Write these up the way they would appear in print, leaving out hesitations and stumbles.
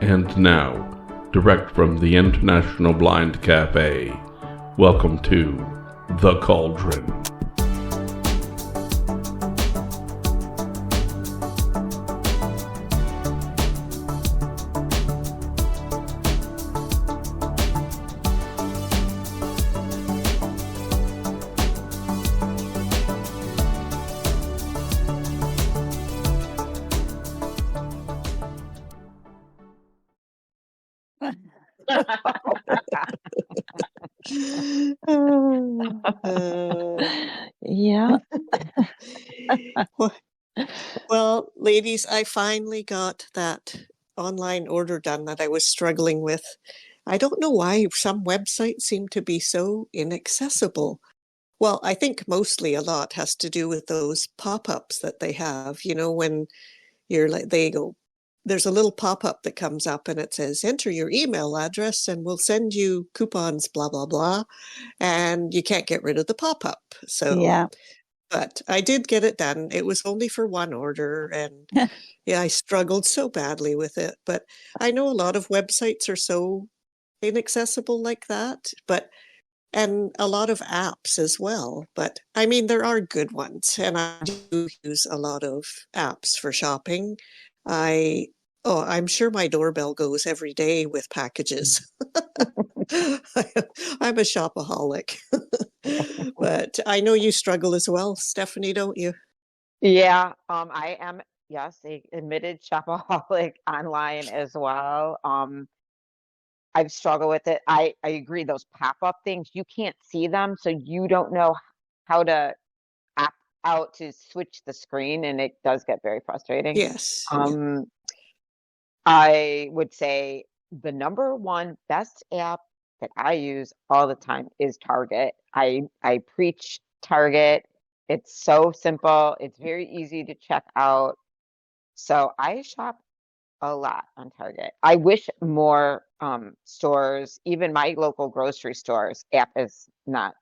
And now, direct from the International Blind Cafe, welcome to The Cauldron. Yeah. Well, ladies, I finally got that online order done that I was struggling with. I don't know why some websites seem to be so inaccessible. Well, I think mostly a lot has to do with those pop-ups that they have, when you're like, they go, there's a little pop-up that comes up and it says, enter your email address and we'll send you coupons, blah, blah, blah. And you can't get rid of the pop-up. So, Yeah. but I did get it done. It was only for one order. And yeah, I struggled so badly with it. But I know a lot of websites are so inaccessible like that, and a lot of apps as well. But I mean, there are good ones, and I do use a lot of apps for shopping. I'm sure my doorbell goes every day with packages. I'm a shopaholic. But I know you struggle as well, Stephanie, don't you? Yeah. I am, yes, a admitted shopaholic online as well. I've struggled with it. I agree. Those pop-up things, you can't see them, so you don't know how to app out to switch the screen, and it does get very frustrating. Yes. I would say the number one best app that I use all the time is Target. I preach Target. It's so simple. It's very easy to check out. So I shop a lot on Target. I wish more stores, even my local grocery stores app is not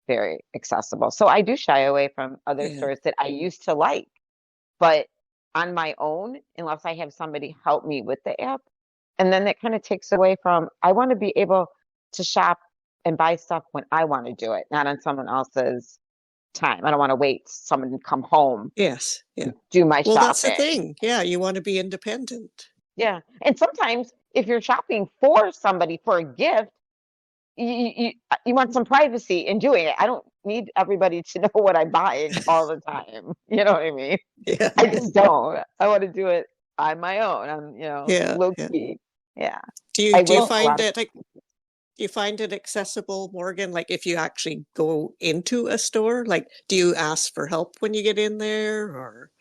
very accessible. So I do shy away from other stores that I used to like. But on my own, unless I have somebody help me with the app, and then that kind of takes away from, I want to be able to shop and buy stuff when I want to do it, not on someone else's time. I don't want to wait someone to come home. Yes. Yeah. Do my shopping. Well, that's the thing. Yeah, you want to be independent. Yeah. And sometimes if you're shopping for somebody for a gift, you want some privacy in doing it. I don't need everybody to know what I'm buying all the time. You know what I mean? Yeah. I just don't. I want to do it on my own. I'm, low key. Yeah. Do you find it like? Do you find it accessible, Morgan? Like if you actually go into a store, like do you ask for help when you get in there, or?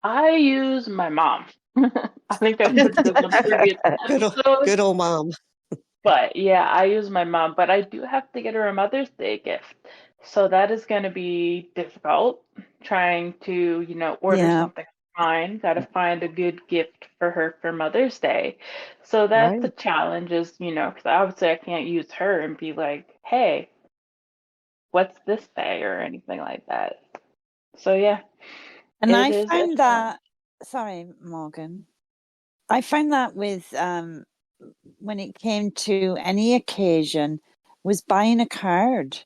I use my mom. I think I said this in previous episodes. Good old mom. But yeah, I use my mom, but I do have to get her a Mother's Day gift. So that is going to be difficult trying to, order something online. Got to find a good gift for her for Mother's Day. So that's the challenge is, because obviously I can't use her and be like, hey, what's this day or anything like that. So yeah. And I find that, sorry, Morgan, I find that with, when it came to any occasion, was buying a card.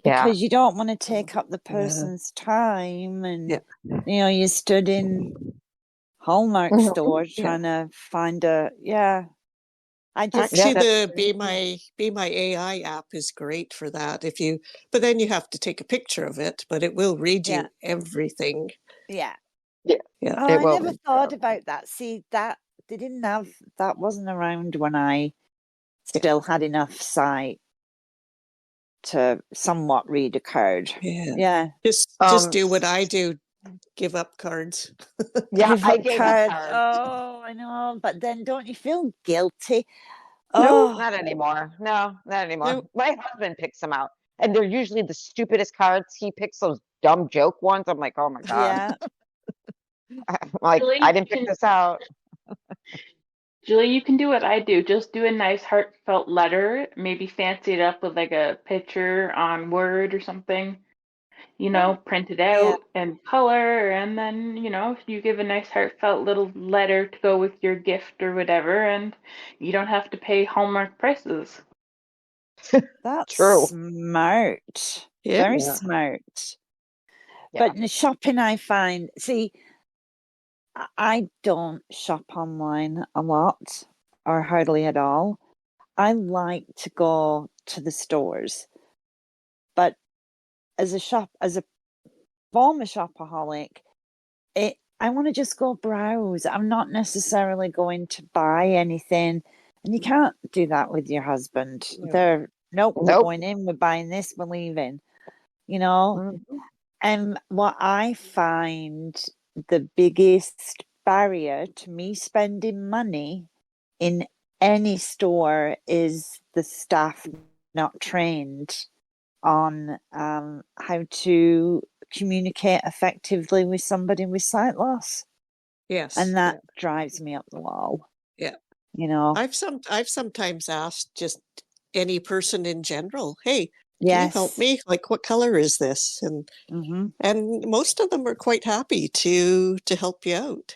Because you don't want to take up the person's time and, you stood in Hallmark store trying to find I just actually the Be My AI app is great for that. But then you have to take a picture of it, but it will read you everything. Yeah. Yeah. Oh, I never thought about that. See, that wasn't around when I still had enough sight to somewhat read a card. Yeah. Just do what I do. Give up cards. Yeah, I gave up cards. Oh, I know. But then don't you feel guilty? No, not anymore. No, not anymore. Nope. My husband picks them out. And they're usually the stupidest cards. He picks those dumb joke ones. I'm like, oh my God. Yeah. I didn't pick this out. Julie, you can do what I do. Just do a nice heartfelt letter, maybe fancy it up with like a picture on Word or something. print it out in color, and then, if you give a nice heartfelt little letter to go with your gift or whatever, and you don't have to pay Hallmark prices. That's True. smart. Yeah. Very Yeah. smart. Yeah. But in the shopping, I find, I don't shop online a lot or hardly at all. I like to go to the stores. But as a former shopaholic, I want to just go browse. I'm not necessarily going to buy anything. And you can't do that with your husband. Yeah. Nope, we're Nope. going in, we're buying this, we're leaving. And what I find the biggest barrier to me spending money in any store is the staff not trained on how to communicate effectively with somebody with sight loss. Yes. And that drives me up the wall. Yeah. I've sometimes asked just any person in general, hey, yes. Can you help me? Like, what color is this? And and most of them are quite happy to help you out.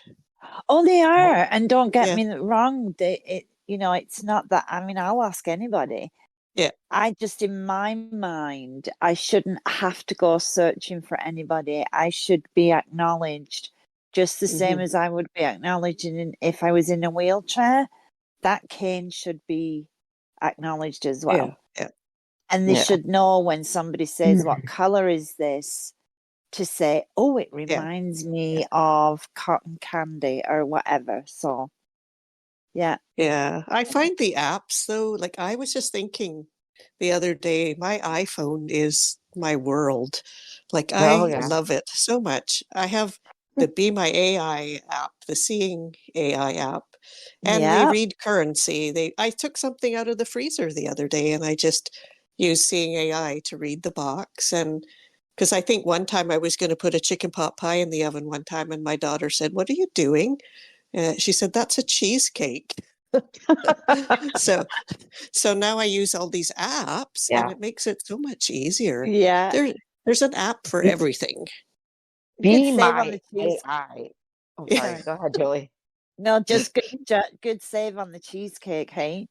Oh, they are. And don't get me wrong. It's not that. I mean, I'll ask anybody. Yeah. I just, in my mind, I shouldn't have to go searching for anybody. I should be acknowledged just the same as I would be acknowledging if I was in a wheelchair. That cane should be acknowledged as well. Yeah. And they should know when somebody says, what color is this? To say, oh, it reminds me of cotton candy or whatever. So, yeah. Yeah. I find the apps, though, like I was just thinking the other day, my iPhone is my world. Like, I love it so much. I have the Be My AI app, the Seeing AI app, and they read currency. I took something out of the freezer the other day, and I just used Seeing AI to read the box. And because I think one time I was going to put a chicken pot pie in the oven one time, and my daughter said, "What are you doing?" She said, "That's a cheesecake." So now I use all these apps, and it makes it so much easier. Yeah. There's an app for everything. Be My AI. Oh, sorry. Go ahead, Julie. No, just good save on the cheesecake, hey?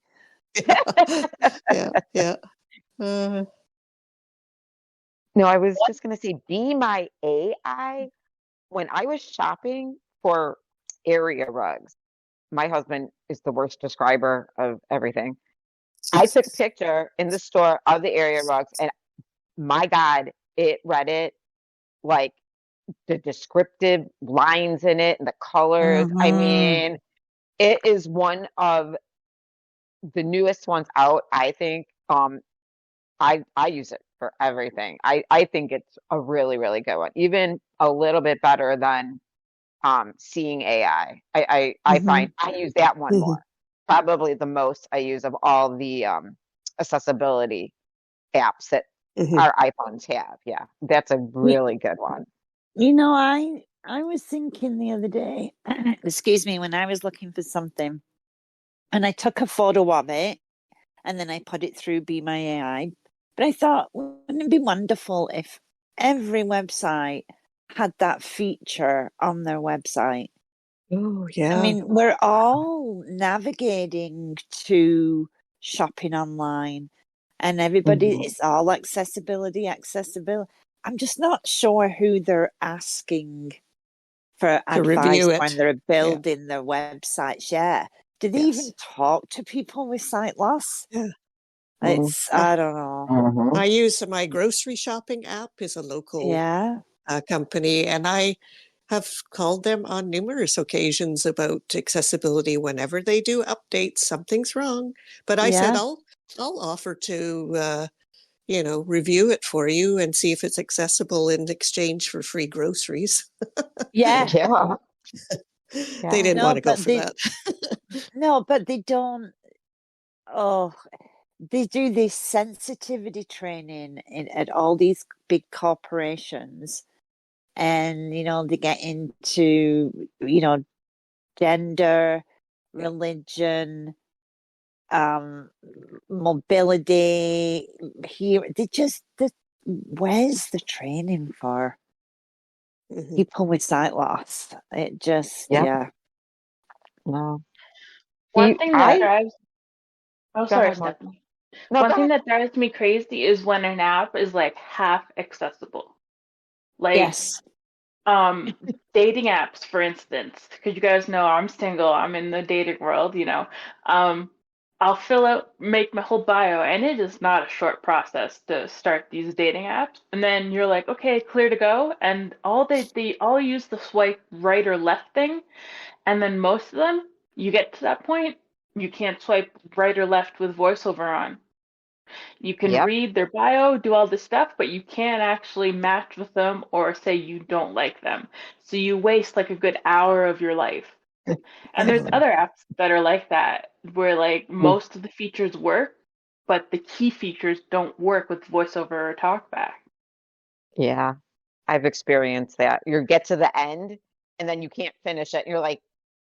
Yeah. No, I was just going to say, Be My AI. When I was shopping for area rugs, my husband is the worst describer of everything. I took a picture in the store of the area rugs, and my God, it read it like the descriptive lines in it and the colors. I mean, it is one of the newest ones out, I think. I use it for everything. I think it's a really, really good one. Even a little bit better than Seeing AI. I find I use that one more. Probably the most I use of all the accessibility apps that our iPhones have. Yeah, that's a really good one. I was thinking the other day, excuse me, when I was looking for something, and I took a photo of it, and then I put it through Be My AI. But I thought, wouldn't it be wonderful if every website had that feature on their website? Oh, yeah. I mean, we're all navigating to shopping online, and everybody, it's all accessibility. I'm just not sure who they're asking for advice when they're building their websites. Yeah. Do they even talk to people with sight loss? Yeah. I don't know. I use my grocery shopping app is a local company, and I have called them on numerous occasions about accessibility whenever they do updates. Something's wrong, but I said I'll offer to review it for you and see if it's accessible in exchange for free groceries. Yeah. They didn't want to go for that. No, but they don't. Oh, they do this sensitivity training at all these big corporations, and they get into gender, religion, mobility. Here, where's the training for people with sight loss? It just, yeah. No. One thing that drives. Oh, sorry, ahead, Stephanie. No, One thing that drives me crazy is when an app is like half accessible. Like, yes. Dating apps, for instance, because you guys know I'm single, I'm in the dating world, I'll make my whole bio, and it is not a short process to start these dating apps. And then you're like, okay, clear to go, and they all use the swipe right or left thing, and then most of them, you get to that point, you can't swipe right or left with voiceover on. You can read their bio, do all this stuff, but you can't actually match with them or say you don't like them. So you waste like a good hour of your life. And there's other apps that are like that, where like most of the features work, but the key features don't work with voiceover or talkback. Yeah, I've experienced that. You get to the end and then you can't finish it. You're like,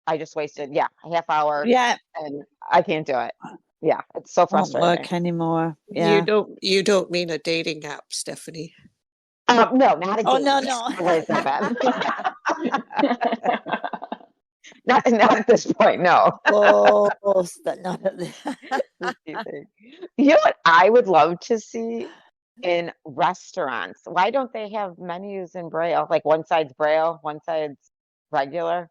I just wasted, a half hour. Yeah. And I can't do it. Yeah, it's so frustrating. Won't work anymore. Yeah. You don't mean a dating app, Stephanie? No, not a dating no. Not at this point, no. Oh, not at this. You know what I would love to see in restaurants? Why don't they have menus in Braille? Like one side's Braille, one side's regular.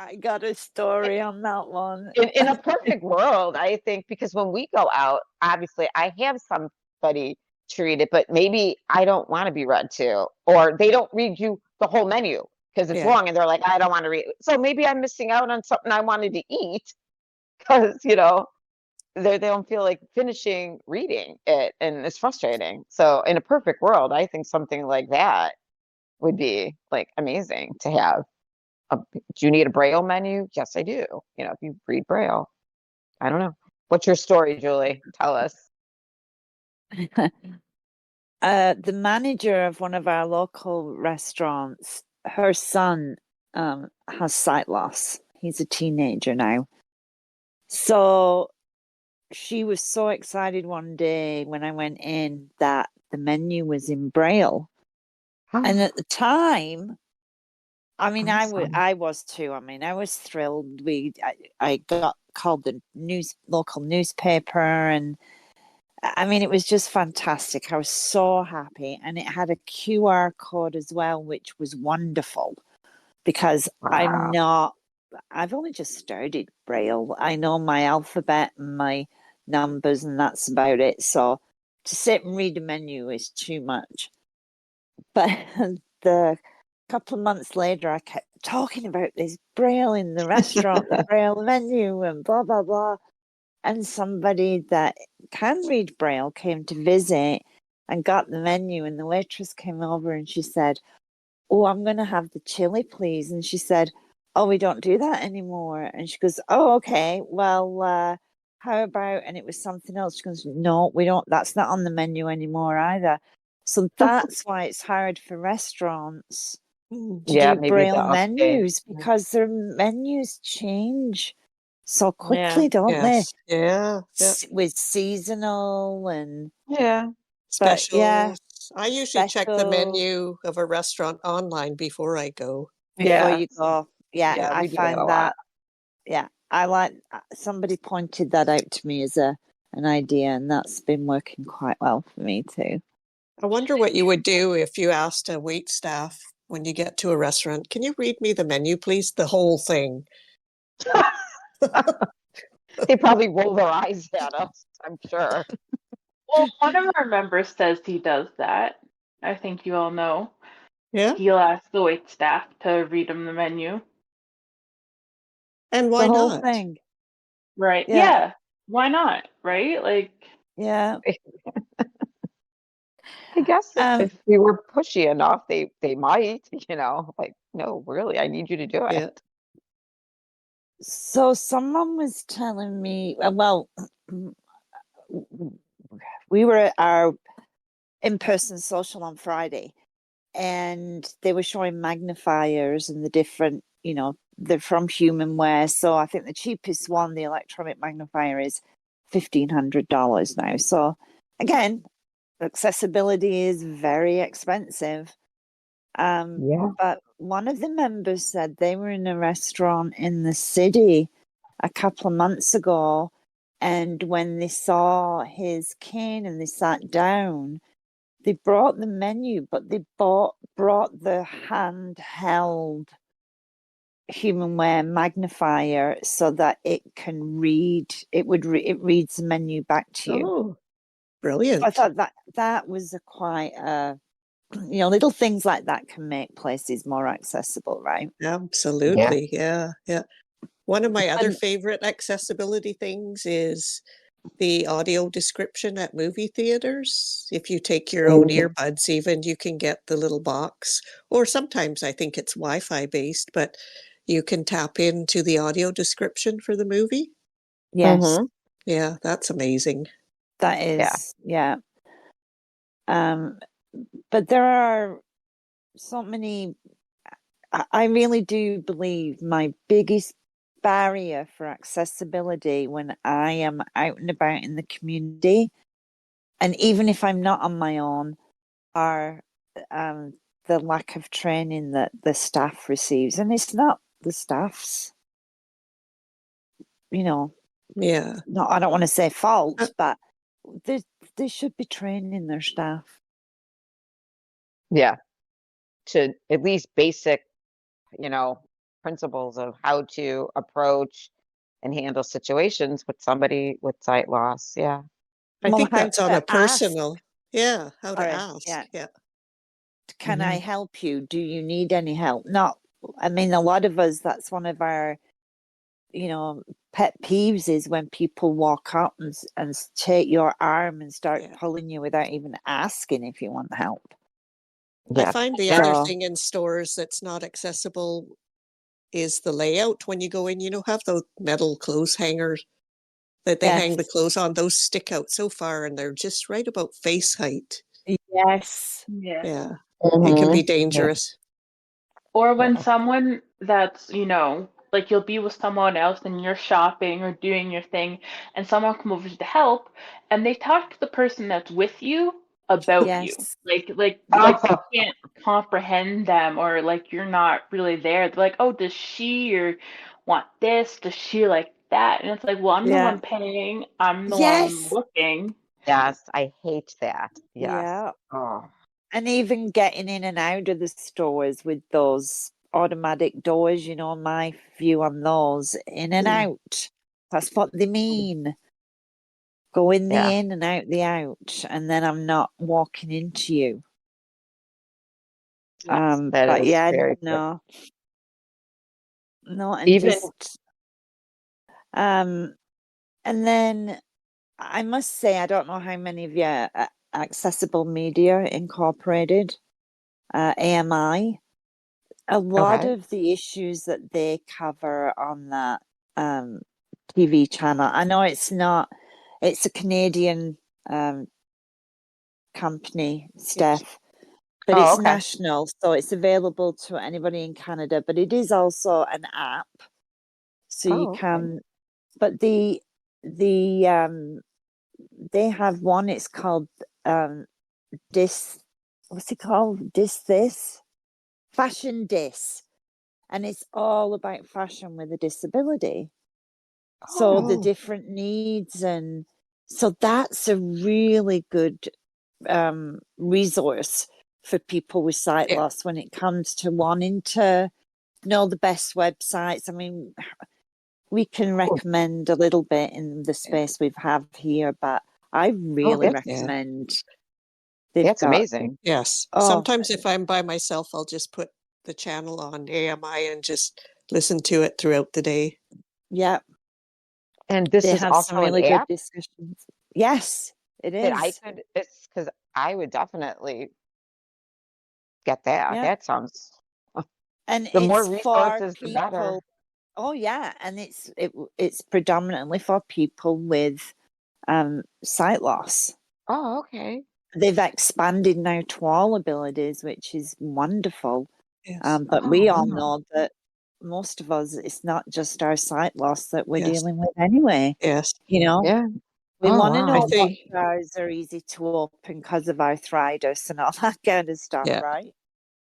I got a story on that one. In a perfect world, I think, because when we go out, obviously I have somebody to read it, but maybe I don't want to be read to, or they don't read you the whole menu because it's long and they're like, I don't want to read. So maybe I'm missing out on something I wanted to eat because, they don't feel like finishing reading it, and it's frustrating. So in a perfect world, I think something like that would be like amazing to have. Do you need a Braille menu? Yes, I do. If you read Braille. I don't know. What's your story, Julie? Tell us. The manager of one of our local restaurants, her son has sight loss. He's a teenager now. So she was so excited one day when I went in that the menu was in Braille. And at the time, I mean, awesome. I was too. I mean, I was thrilled. I got called the local newspaper, and I mean, it was just fantastic. I was so happy, and it had a QR code as well, which was wonderful because I've only just started Braille. I know my alphabet and my numbers, and that's about it. So to sit and read a menu is too much. But the couple of months later, I kept talking about this Braille in the restaurant, the Braille menu, and blah, blah, blah. And somebody that can read Braille came to visit and got the menu, and the waitress came over and she said, "Oh, I'm going to have the chili, please." And she said, "Oh, we don't do that anymore." And she goes, "Oh, okay. Well, how about," and it was something else. She goes, "No, we don't. That's not on the menu anymore either." So that's why it's hard for restaurants to do Braille menus, because their menus change so quickly, don't they? Yeah. With seasonal and specials. I usually check the menu of a restaurant online before I go. Before you go. Yeah, I find that. Yeah, I like. Somebody pointed that out to me as an idea, and that's been working quite well for me too. I wonder what you would do if you asked a wait staff when you get to a restaurant, "Can you read me the menu, please?" The whole thing. They probably roll their eyes at us, I'm sure. Well, one of our members says he does that. I think you all know. Yeah. He'll ask the wait staff to read him the menu. And why the whole not? thing. Right. Yeah. Why not? Right? Like. Yeah. I guess if we were pushy enough, they might, like, no, really, I need you to do it. Yeah. So someone was telling me, well, we were at our in-person social on Friday, and they were showing magnifiers and the different, they're from Humanware. So I think the cheapest one, the electronic magnifier, is $1,500 now. So again, accessibility is very expensive. Yeah. But one of the members said they were in a restaurant in the city a couple of months ago, and when they saw his cane and they sat down, they brought the menu, but they brought the handheld humanware magnifier so that it can read. It reads the menu back to you. Oh, brilliant! I thought that was quite little things like that can make places more accessible, right? Absolutely, yeah. One of my other favorite accessibility things is the audio description at movie theaters. If you take your own earbuds, even, you can get the little box, or sometimes I think it's Wi-Fi based, but you can tap into the audio description for the movie. Yes. Yeah, that's amazing. That is, yeah. But there are so many. I really do believe my biggest barrier for accessibility when I am out and about in the community, and even if I'm not on my own, are the lack of training that the staff receives. And it's not the staff's, Yeah. no, I don't want to say fault, but they should be training their staff. Yeah. To at least basic, principles of how to approach and handle situations with somebody with sight loss. Yeah. I think that's on a personal. How to ask. Yeah. Can I help you? Do you need any help? A lot of us, that's one of our, pet peeves is when people walk up and take your arm and start pulling you without even asking if you want help. I find the other thing in stores that's not accessible is the layout. When you go in, have those metal clothes hangers that they hang the clothes on. Those stick out so far, and they're just right about face height. Yes. Yeah. It can be dangerous. Or when someone that's, like you'll be with someone else and you're shopping or doing your thing, and someone come over to help, and they talk to the person that's with you about you. Like you can't comprehend them, or like you're not really there. They're like, oh, does she or want this? Does she like that? And it's like, well, I'm the one paying. I'm the one looking. Yes, I hate that. Yes. Yeah. Oh. And even getting in and out of the stores with those automatic doors, my view on those, in and out. That's what they mean. Go in the in and out the out, and then I'm not walking into you. Yes, but yeah, no. No, and even and then I must say, I don't know how many of you Accessible Media Incorporated, AMI. A lot of the issues that they cover on that TV channel, I know it's a Canadian company, Steph, but it's national, so it's available to anybody in Canada, but it is also an app, so you can, but they have one, it's called what's it called? Fashion Dis. And it's all about fashion with a disability. So the different needs, and so that's a really good resource for people with sight loss when it comes to wanting to know the best websites. We can recommend a little bit in the space we have here, but I really recommend. That's amazing. Yes. Sometimes if I'm by myself, I'll just put the channel on AMI and just listen to it throughout the day. Yeah. And this they is have also some really an good app? discussions. Yes, it is. Because I would definitely get that. Yeah. That sounds. And the it's more resources, for the better. people. Oh yeah, and it's predominantly for people with sight loss. Oh, okay. They've expanded now to all abilities, which is wonderful. Yes. But we all know that most of us, it's not just our sight loss that we're dealing with anyway. Yes. Yeah. We Oh, want to wow. I know what think, jars are easy to open because of arthritis and all that kind of stuff, yeah. right?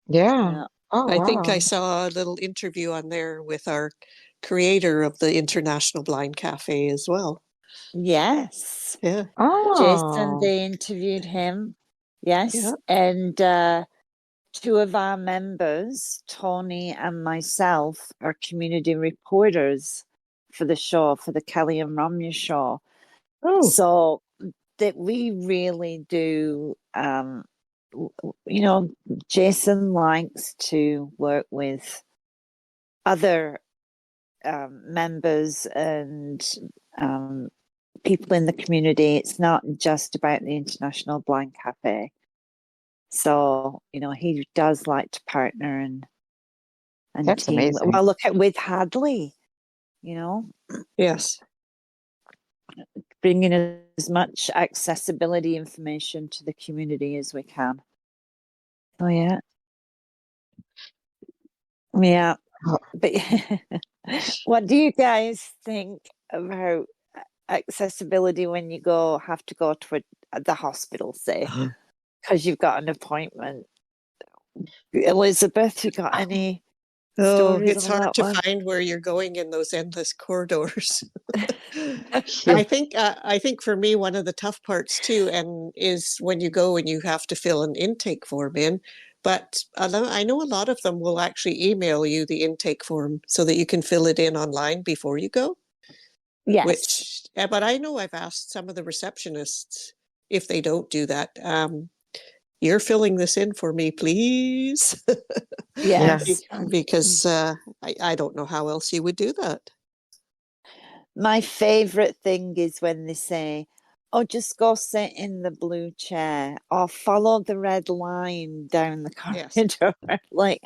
Yeah. Yeah. Oh, I think I wow. saw a little interview on there with our creator of the International Blind Cafe as well. Yes. Yeah, Jason, Oh, they interviewed him. yeah. Yes. And two of our members, Tony and myself, are community reporters for the show, for the Kelly and Romney show. Oh, So that we really do, you know, Jason likes to work with other members and people in the community. It's not just about the International Blind Cafe. So, you know, he does like to partner and that's team. amazing. Well, look at with Hadley, you know, yes. bringing as much accessibility information to the community as we can. Oh, yeah. Yeah. Oh, But what do you guys think about accessibility when you have to go to the hospital, say, because you've got an appointment? Elizabeth, you got any Oh, stories it's on hard that to one? find where you're going in those endless corridors. yeah. I think for me, one of the tough parts too, and is when you go and you have to fill an intake form in. But I know a lot of them will actually email you the intake form so that you can fill it in online before you go. Yes. But I know I've asked some of the receptionists if they don't do that. You're filling this in for me, please. Yes. Because I don't know how else you would do that. My favorite thing is when they say, "Oh, just go sit in the blue chair or follow the red line down the Yes. corridor." Like,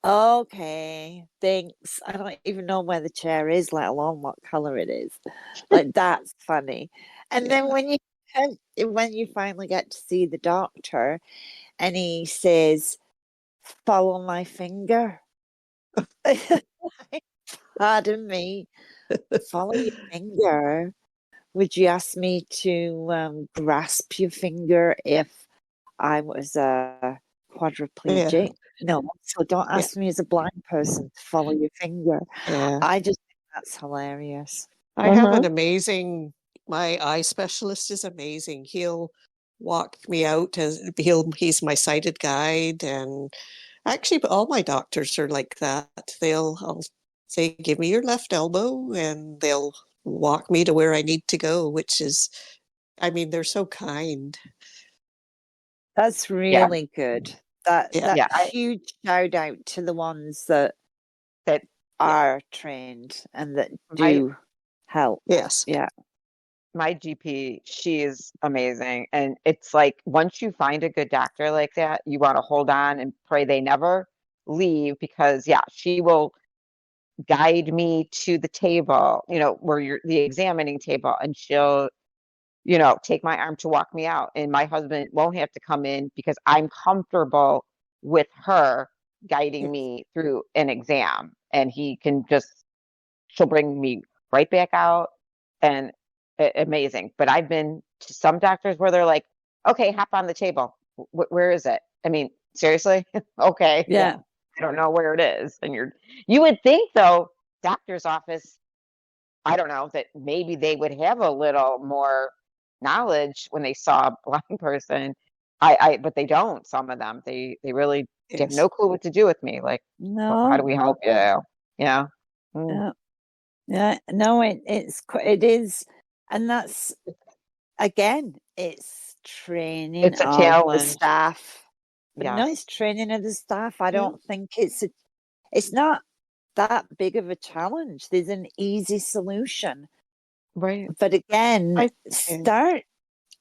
okay, thanks. I don't even know where the chair is, let alone what color it is. Like, that's funny. And then Yeah. when you finally get to see the doctor and he says, "Follow my finger." Pardon me, follow your finger. Would you ask me to grasp your finger if I was a Yeah. quadriplegic? No, so don't Yeah. ask me as a blind person to follow your finger. Yeah. I just think that's hilarious. I have an amazing, my eye specialist is amazing. He'll walk me out he's my sighted guide. And actually, all my doctors are like that. I'll say, give me your left elbow, and they'll walk me to where I need to go, which is, I mean, they're so kind. That's Yeah. really good. That Yeah. Yeah. huge shout out to the ones that That are trained and that my do help. Yes. Yeah. my GP, she is amazing. And it's like once you find a good doctor like that, you want to hold on and pray they never leave because yeah, she will guide me to the table, where you're the examining table, and she'll, take my arm to walk me out. And my husband won't have to come in because I'm comfortable with her guiding Yes. me through an exam. And she'll bring me right back out and amazing. But I've been to some doctors where they're like, okay, hop on the table. Where is it? I mean, seriously? Okay. Yeah. I don't know where it is. And you would think though, doctor's office, I don't know, that maybe they would have a little more knowledge when they saw a blind person. But they don't, some of them. They really have Yes. no clue what to do with me. Like, how do No. we help you? Yeah. Mm. Yeah. Yeah. No, it is. And that's, again, it's training It's a of the challenge. staff. But no, Yes. it's training of the staff. I Yeah. don't think it's not that big of a challenge. There's an easy solution. Right. But again, I start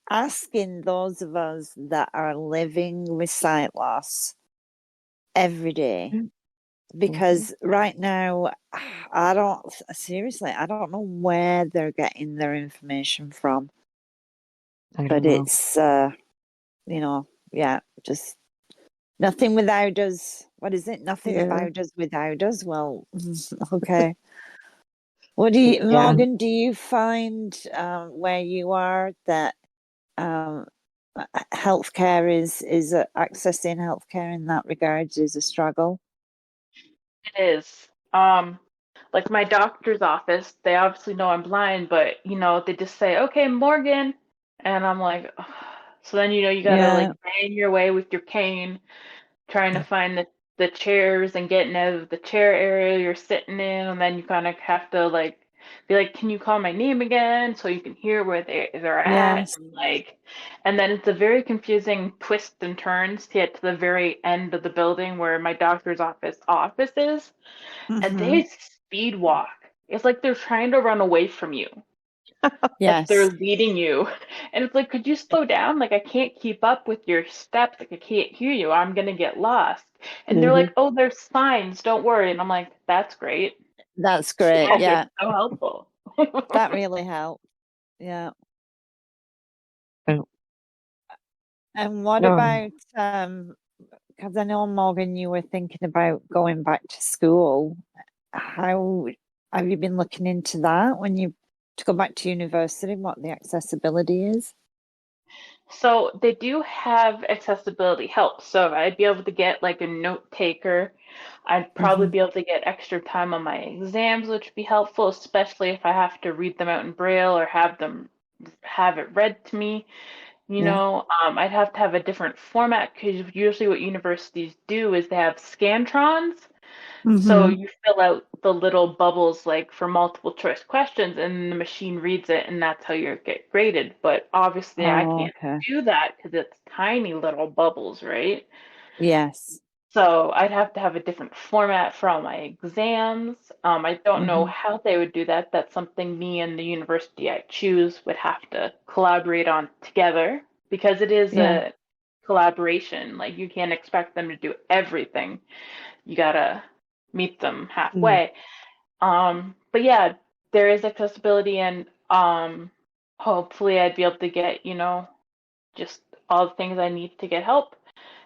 asking those of us that are living with sight loss every day. Because right now, I don't know where they're getting their information from. I But don't know. it's, just nothing without us. What is it? Nothing Yeah. about us without us. Well, okay. What do you, Yeah. Morgan, do you find where you are that um, healthcare is accessing healthcare in that regards is a struggle? It is. Like my doctor's office, they obviously know I'm blind, but they just say, "Okay, Morgan," and I'm like, "Ugh." So then you gotta Yeah. like bang your way with your cane, trying to find the chairs and getting out of the chair area you're sitting in, and then you kind of have to like be like, "Can you call my name again?" So you can hear where they're at, Yes. and then it's a very confusing twist and turns to get to the very end of the building where my doctor's office is, and Hmm. they speed walk. It's like they're trying to run away from you. Like they're Yes. leading you. And it's like, could you slow down? Like I can't keep up with your steps. Like I can't hear you. I'm gonna get lost. And they're Hmm. like, oh, there's signs. Don't worry. And I'm like, that's great. That's great. They're Yeah. so helpful. That really helped. Yeah. Oh, And what no. about because I know, Morgan, you were thinking about going back to school. How have you been looking into that when you to go back to university, what the accessibility is? So they do have accessibility help. So I'd be able to get like a note taker. I'd probably Hmm. be able to get extra time on my exams, which would be helpful, especially if I have to read them out in Braille or have it read to me. Yeah. I'd have to have a different format because usually what universities do is they have Scantrons. So Hmm. you fill out the little bubbles like for multiple choice questions and the machine reads it and that's how you get graded. But obviously I Oh, can't okay. do that because it's tiny little bubbles, right? Yes. So I'd have to have a different format for all my exams. I don't know Hmm. how they would do that. That's something me and the university I choose would have to collaborate on together because it is Yeah. a collaboration. Like you can't expect them to do everything. You gotta meet them Mm. halfway. But yeah, there is accessibility and hopefully I'd be able to get, just all the things I need to get help.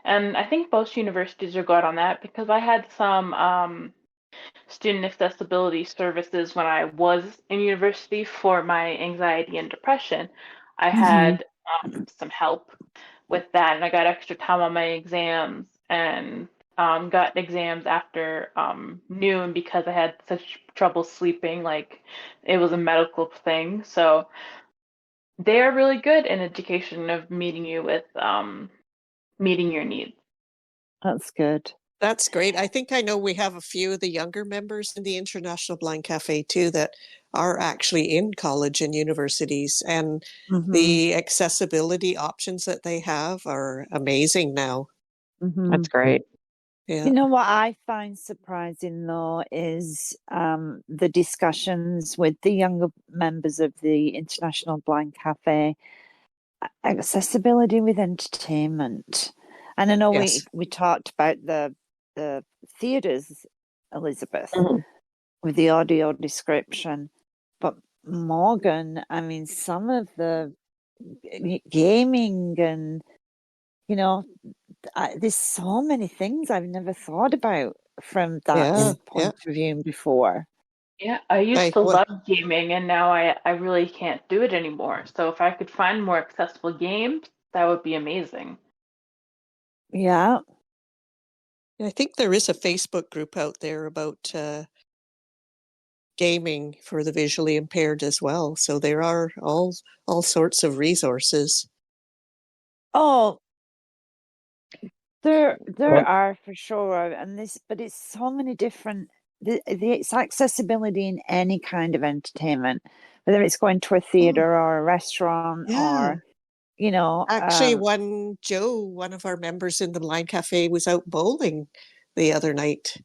And I think most universities are good on that because I had some student accessibility services when I was in university for my anxiety and depression. I Hmm. had some help with that, and I got extra time on my exams and got exams after noon because I had such trouble sleeping. Like it was a medical thing. So they are really good in education of meeting you with meeting your needs. That's good. That's great. I think I know we have a few of the younger members in the International Blind Cafe too that are actually in college and universities, and Hmm. the accessibility options that they have are amazing now. Hmm. That's great. Yeah. You know what I find surprising though is the discussions with the younger members of the International Blind Cafe, accessibility with entertainment. And I know Yes. we talked about the theatres, Elizabeth, Mhm. with the audio description, but Morgan, I mean, some of the gaming and you know, there's so many things I've never thought about from that Yeah. Mm. Yeah. point of view before. Yeah, I used I to well, love gaming and now I really can't do it anymore. So if I could find more accessible games, that would be amazing. Yeah. I think there is a Facebook group out there about gaming for the visually impaired as well. So there are all sorts of resources. Oh, there Well, are for sure, and this, but it's so many different. It's accessibility in any kind of entertainment, whether it's going to a Oh, theater or a restaurant yeah. or you know, Actually, one of our members in the Blind Cafe was out bowling the other night.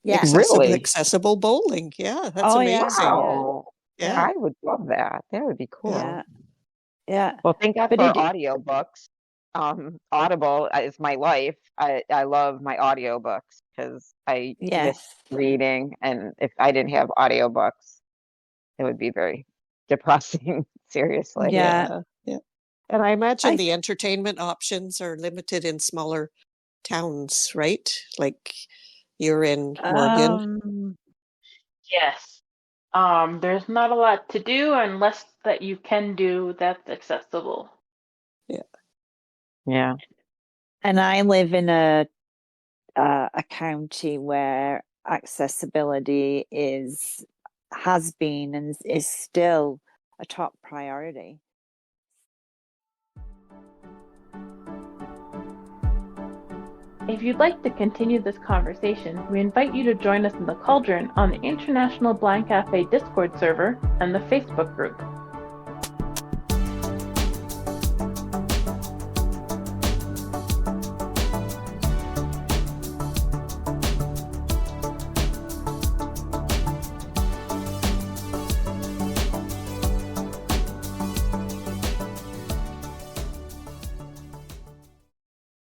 yes. really? Accessible bowling. Yeah, that's Oh yeah, amazing. yeah, Wow. Yeah, yeah, I would love that. That would be yeah. cool. yeah, yeah. Well, thank God But for it, audiobooks. Audible is my life. I love my audiobooks because I miss yes, reading, and if I didn't have audiobooks, it would be very depressing, seriously. yeah. Yeah, yeah. And I imagine I the entertainment options are limited in smaller towns, right? Like you're in Morgan. um Yes. There's not a lot to do unless that you can do that's accessible. Yeah. Yeah. And I live in a county where accessibility has been and is still a top priority. If you'd like to continue this conversation, we invite you to join us in the Cauldron on the International Blind Cafe Discord server and the Facebook group.